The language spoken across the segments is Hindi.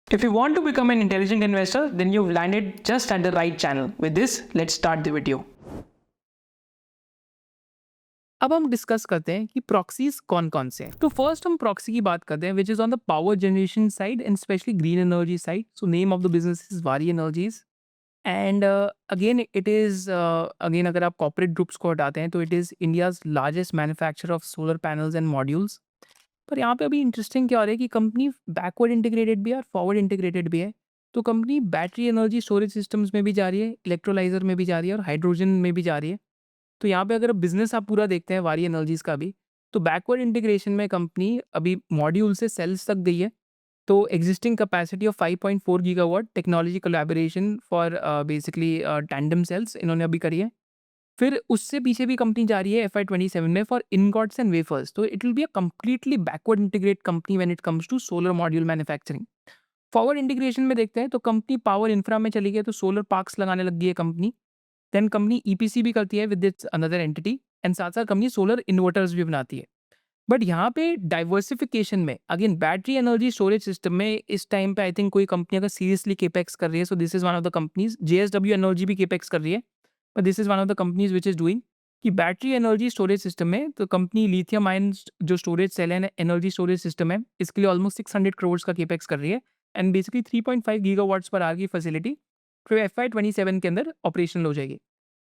If you want to become an intelligent investor, then you've landed just at the right channel. With this, let's start the video. अब हम डिस्कस करते हैं कि प्रॉक्सीज कौन कौन से हैं। तो फर्स्ट हम प्रॉक्सी की बात करते हैं which is on the power generation side and specially green energy side. So name of the business is Waaree energies and again it is again अगर आप कॉर्पोरेट ग्रुप्स को हटाते हैं तो it is India's largest manufacture of solar panels and modules. पर यहाँ पे अभी इंटरेस्टिंग क्या हो रहा है कि कंपनी बैकवर्ड इंटीग्रेटेड भी है और फॉरवर्ड इंटीग्रेटेड भी है। तो company battery energy storage systems में भी जा रही है, इलेक्ट्रोलाइजर में भी जा रही है और हाइड्रोजन में भी जा रही है। तो यहाँ पे अगर बिज़नेस आप पूरा देखते हैं वारी एनर्जीज़ का भी, तो बैकवर्ड इंटीग्रेशन में कंपनी अभी मॉड्यूल से सेल्स तक गई है। तो existing capacity of 5.4 gigawatt technology collaboration for basically tandem cells इन्होंने अभी करी है। फिर उससे पीछे भी कंपनी जा रही है एफआई 27 में फॉर इनगॉट्स एंड वेफर्स। तो it will be a completely backward integrate company when it comes to solar module manufacturing. Forward integration में देखते हैं तो कंपनी पावर इंफ्रा में चली गई, तो सोलर पार्क्स लगाने लग गई है कंपनी। देन कंपनी ईपीसी भी करती है with its another entity and साथ साथ कंपनी सोलर इन्वर्टर्स भी बनाती है। बट यहाँ पे डाइवर्सिफिकेशन में again battery energy storage system में इस टाइम पे आई थिंक कोई कंपनी अगर सीरियसली केपेक्स कर रही है, so this is one of the companies. JSW energy भी केपेक्स कर रही है, but this is one of the companies which is doing कि बैटरी एनर्जी स्टोरेज सिस्टम में तो कंपनी लिथियम आयन जो स्टोरेज सेल है एनर्जी स्टोरेज सिस्टम है, इसके लिए ऑलमोस्ट 600 करोड़ का केपेक्स कर रही है एंड बेसिकली 3.5 गीगावाट्स पर आर की फैसिलिटी फिर एफआई 27 के अंदर ऑपरेशनल हो जाएगी।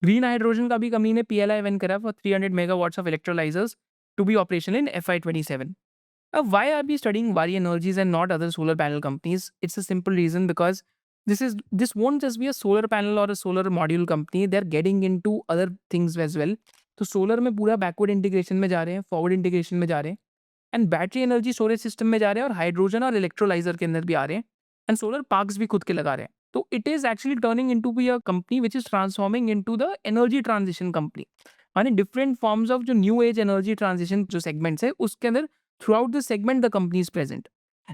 ग्रीन हाइड्रोजन का भी कंपनी ने पीएलआई वन करा for 300 megawatts of electrolysers to be operational in FY27. Why are we studying Vari Energies and not other solar panel companies? It's a simple reason because this won't just be a solar panel or a solar module company. They're getting into other things as well. तो सोलर में पूरा बैकवर्ड इंटीग्रेशन में जा रहे हैं, फॉरवर्ड इंटीग्रेशन में जा रहे हैं and battery energy storage system में जा रहे हैं और हाइड्रोजन और इलेक्ट्रोलाइजर के अंदर भी आ रहे हैं एंड सोलर पार्क्स भी खुद के लगा रहे हैं। तो it is actually turning into be a company which is transforming into the energy transition company. माने डिफरेंट फॉर्म्स ऑफ जो न्यू एज एनर्जी ट्रांजिशन जो सेगमेंट्स है उसके अंदर through out the segment the company is present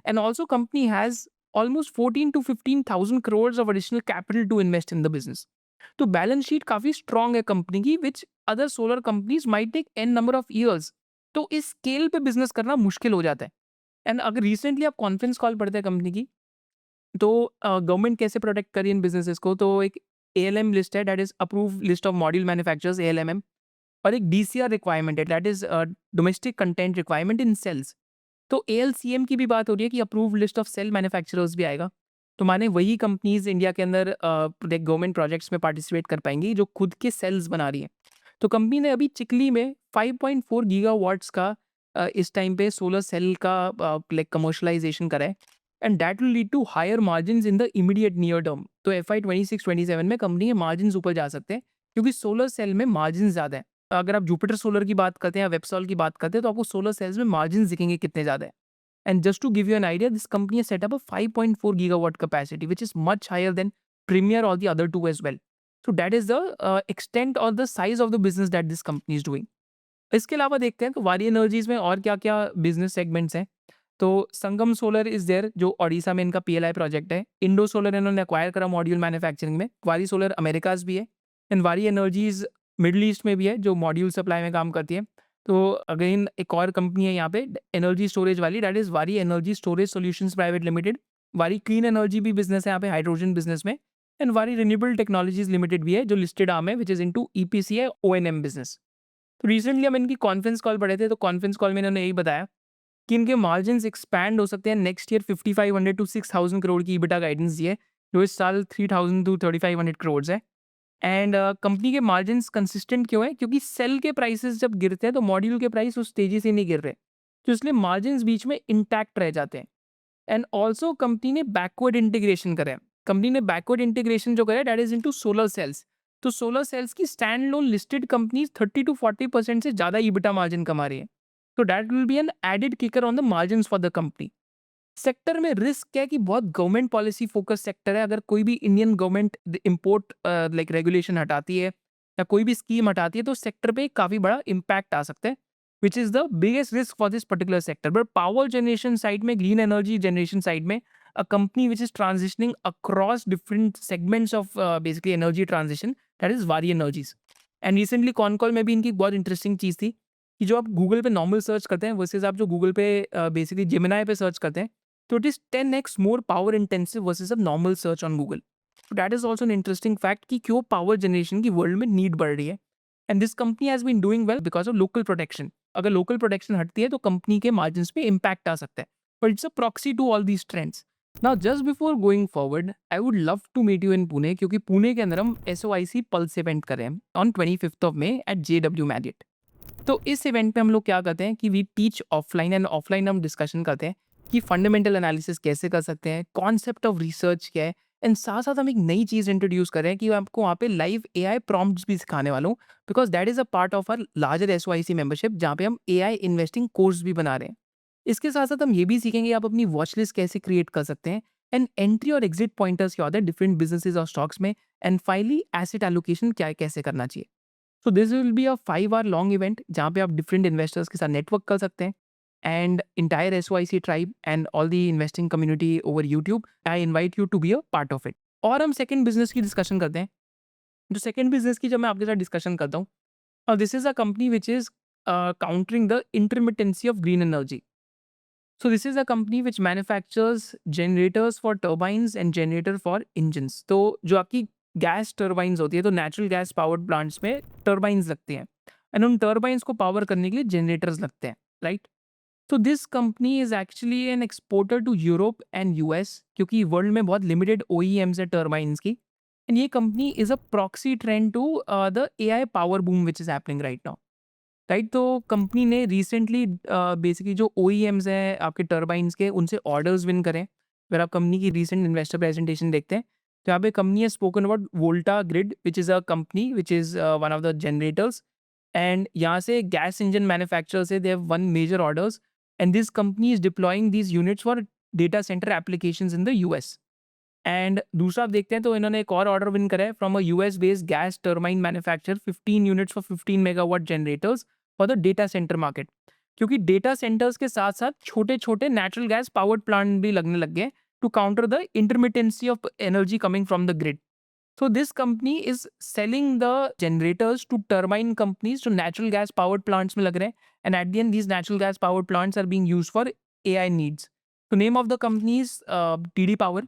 and also company has almost 14 to 15,000 crores of additional capital to invest in the business। तो बैलेंस शीट काफी स्ट्रांग है कंपनी की which other solar companies might take an number of years. तो इस स्केल पे बिजनेस करना मुश्किल हो जाता है एंड अगर रिसेंटली आप कॉन्फ्रेंस कॉल पढ़ते हैं कंपनी की, तो गवर्नमेंट कैसे प्रोटेक्ट करी इन बिजनेसेस को, तो एक एएलएम लिस्ट है, that is approve list of module manufacturers ALMM, और एक डीसीआर रिक्वायरमेंट है, that is domestic content requirement in sales. तो एएलसीएम की भी बात हो रही है कि approve list of cell manufacturers भी आएगा। तो माने वही कंपनीज इंडिया के अंदर गवर्नमेंट प्रोजेक्ट्स में पार्टिसिपेट कर पाएंगी जो खुद के सेल्स बना रही है। तो कंपनी ने अभी चिकली में 5.4 गीगावाट्स का इस टाइम पे सोलर सेल का लाइक कमर्शलाइजेशन करा है and that will lead to higher margin in the immediate near term. तो एफआई 26-27 में कंपनी के मार्जिन ऊपर जा सकते हैं क्योंकि सोलर सेल में मार्जिन ज़्यादा है। अगर आप जुपिटर सोलर की बात करते हैं या वेबसॉल की बात करते हैं तो आपको सोलर सेल्स में मार्जिन दिखेंगे कितने ज़्यादा है। And just to give you an idea, this company has set up a 5.4 gigawatt capacity which is much higher than Premier or the other two as well. So that is the extent or the size of the business that this company is doing. इसके अलावा देखते हैं तो वारी एनर्जीज में और क्या क्या बिजनेस सेगमेंट्स हैं। तो संगम सोलर इज देयर जो ओडिशा में इनका पीएलआई प्रोजेक्ट है। इंडो सोलर इन्होंने एक्वायर करा मॉड्यूल मैन्युफैक्चरिंग में। वारी सोलर अमेरिकाज भी है एंड वारी एनर्जीज मिडल ईस्ट में भी है जो मॉड्यूल सप्लाई में काम करती है। तो अगेन एक और कंपनी है यहाँ पे एनर्जी स्टोरेज वाली, दैट इज वारी energy storage solutions private limited. वारी क्लीन एनर्जी भी बिजनेस है यहाँ पे हाइड्रोजन बिजनेस में एंड वारी रिन्यूएबल टेक्नोलॉजीज लिमिटेड भी है जो लिस्टेड आर्म है विच इज इनटू ईपीसी है ओएनएम बिजनेस। तो रिसेंटली हम इनकी कॉन्फ्रेंस कॉल पढ़े थे, तो कॉन्फ्रेंस कॉल में इन्होंने यही बताया कि इनके मार्जिन एक्सपैंड हो सकते हैं नेक्स्ट ईयर। 5500 to 6000 करोड़ की ईबिटा गाइडेंस दी है जो इस साल 3000 to 3500 करोड़ है। एंड कंपनी के मार्जिन कंसिस्टेंट क्यों है, क्योंकि सेल के प्राइसेस जब गिरते हैं तो मॉड्यूल के प्राइस उस तेजी से नहीं गिर रहे, तो इसलिए मार्जिन बीच में इंटैक्ट रह जाते हैं। एंड ऑल्सो कंपनी ने बैकवर्ड इंटीग्रेशन करा है। कंपनी ने बैकवर्ड इंटीग्रेशन जो करा है that is into solar cells. तो सोलर सेल्स की stand loan listed companies 30 to 40% से ज़्यादा ईबिटा मार्जिन कमा रही है। तो that will be an added kicker on the margin for the company. Sector में रिस्क क्या है कि बहुत गवर्नमेंट पॉलिसी फोकस सेक्टर है। अगर कोई भी Indian government import like regulation हटाती है या कोई भी स्कीम हटाती है तो सेक्टर पे काफ़ी बड़ा इम्पैक्ट आ सकता है, which is the biggest risk for this particular sector. But power generation side में, ग्रीन एनर्जी जनरेशन साइड में, अ company which is transitioning across different segments of basically energy transition, that is Waaree energies. And recently concall में भी इनकी बहुत इंटरेस्टिंग चीज़ थी कि जो आप गूगल पे नॉर्मल सर्च करते हैं वर्सेज आप जो गूगल पे बेसिकली जेमिनाई पे सर्च करते हैं, So it is 10x more power intensive versus a normal search on Google. So that is also an interesting fact कि क्यों power generation की world में need बढ़ रही है. And this company has been doing well because of local protection. अगर local protection हटती है तो company के margins पे impact आ सकता है. But it's a proxy to all these trends. Now just before going forward, I would love to meet you in Pune क्योंकि पुणे के अंदर हम SOIC Pulse event कर रहे हैं on 25th of May at JW Marriott. तो इस इवेंट पे हम लोग क्या करते हैं कि we teach offline and offline हम डिस्कशन करते हैं कि फंडामेंटल एनालिसिस कैसे कर सकते हैं, कॉन्सेप्ट ऑफ रिसर्च क्या है, एंड साथ साथ हम एक नई चीज़ इंट्रोड्यूस कर रहे हैं कि आपको वहाँ पे लाइव AI प्रॉम्प्ट्स भी सिखाने वाला हूँ because that is a part of our larger SOIC membership जहाँ पे हम AI इन्वेस्टिंग कोर्स भी बना रहे हैं. इसके साथ साथ हम ये भी सीखेंगे आप अपनी वॉच लिस्ट कैसे क्रिएट कर सकते हैं एंड एंट्री और एग्जिट पॉइंटर्स क्या होते हैं डिफरेंट बिजनेसेस और स्टॉक्स में, एंड फाइनली एसेट एलोकेशन क्या कैसे करना चाहिए. So this will be a 5 hour long event जहाँ पे आप डिफरेंट इन्वेस्टर्स के साथ नेटवर्क कर सकते हैं and entire SOIC tribe and all the investing community over YouTube. I invite you to be a part of it. और हम सेकंड बिजनेस की डिस्कशन करते हैं. जो सेकंड बिजनेस की जब मैं आपके साथ डिस्कशन करता हूँ, this is a company which is countering the intermittency of green energy. So this is a company which manufactures generators for turbines and generator for engines. तो जो आपकी गैस टर्बाइंस होती है तो नेचुरल गैस पावर्ड प्लांट्स में टर्बाइंस लगती हैं एंड उन टर्बाइंस को पावर करने के लिए जनरेटर्स लगते हैं, राइट. तो this company is actually an exporter to Europe and US क्योंकि वर्ल्ड में बहुत लिमिटेड OEMs है टर्बाइंस की. एंड ये company is a proxy trend to the AI power boom which is happening right now, right. तो कंपनी ने रिसेंटली बेसिकली जो OEMs हैं आपके टर्बाइंस के उनसे ऑर्डर्स विन करें. अगर आप कंपनी की रिसेंट इन्वेस्टर प्रेजेंटेशन देखते हैं तो यहाँ पे कंपनी है spoken about Volta grid which is a company which is one of the generators and यहाँ से गैस इंजन मैन्युफैक्चरर से they have one major orders and this company is deploying these units for data center applications in the US. And दूसरा आप देखते हैं तो इन्होंने एक और ऑर्डर विन करा है from a US based gas turbine manufacture 15 units for 15 megawatt generators for the data centre market. क्योंकि डेटा सेंटर्स के साथ साथ छोटे छोटे नेचुरल गैस पावर्ड प्लांट भी लगने लग गए to counter the intermittency of energy coming from the grid. So this company is selling the generators to turbine companies to natural gas powered plants में लग रहे हैं and at the end these natural gas powered plants are being used for AI needs. So name of the company is TD Power.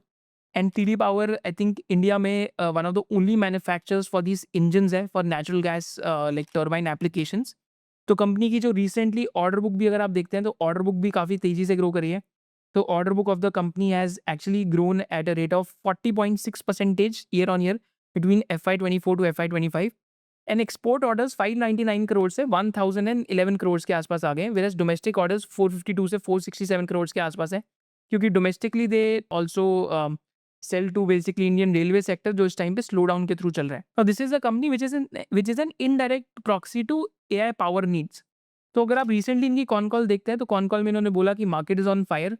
And TD Power, I think India में one of the only manufacturers for these engines है for natural gas like turbine applications. तो कंपनी की जो रिसेंटली ऑर्डर बुक भी अगर आप देखते हैं तो ऑर्डर बुक भी काफ़ी तेज़ी से ग्रो करी है. तो order book of the company has actually grown at a rate of 40.6% year on year between FY24 to FY25. And export orders 599 crore से 1011 करोड़ के आसपास आ गए, वेरस डोमेस्टिक ऑर्डर्स 452 से 467 करोड़ के आसपास है क्योंकि domestically they also sell to basically Indian railway sector जो इस टाइम पे स्लो डाउन के थ्रू चल रहा है. और this is a company which is an indirect proxy to AI power needs. तो अगर आप रिसेंटली इनकी कॉन कॉल देखते हैं तो कॉन कॉल में इन्होंने बोला कि market is on fire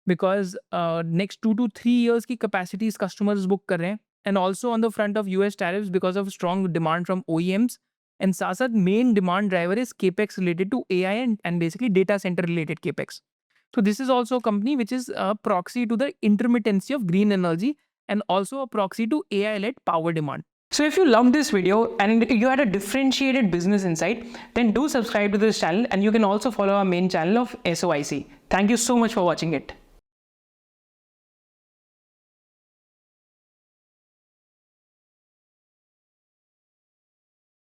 because next 2 to 3 years की कैपेसिटीज कस्टमर्स बुक कर रहे हैं and also on the front of US tariffs because of strong demand from OEMs. And साथ साथ main demand driver is capex related to AI and basically data center related capex. So this is also a company which is a proxy to the intermittency of green energy and also a proxy to AI-led power demand. So if you loved this video and you had a differentiated business insight, then do subscribe to this channel and you can also follow our main channel of SOIC. Thank you so much for watching it.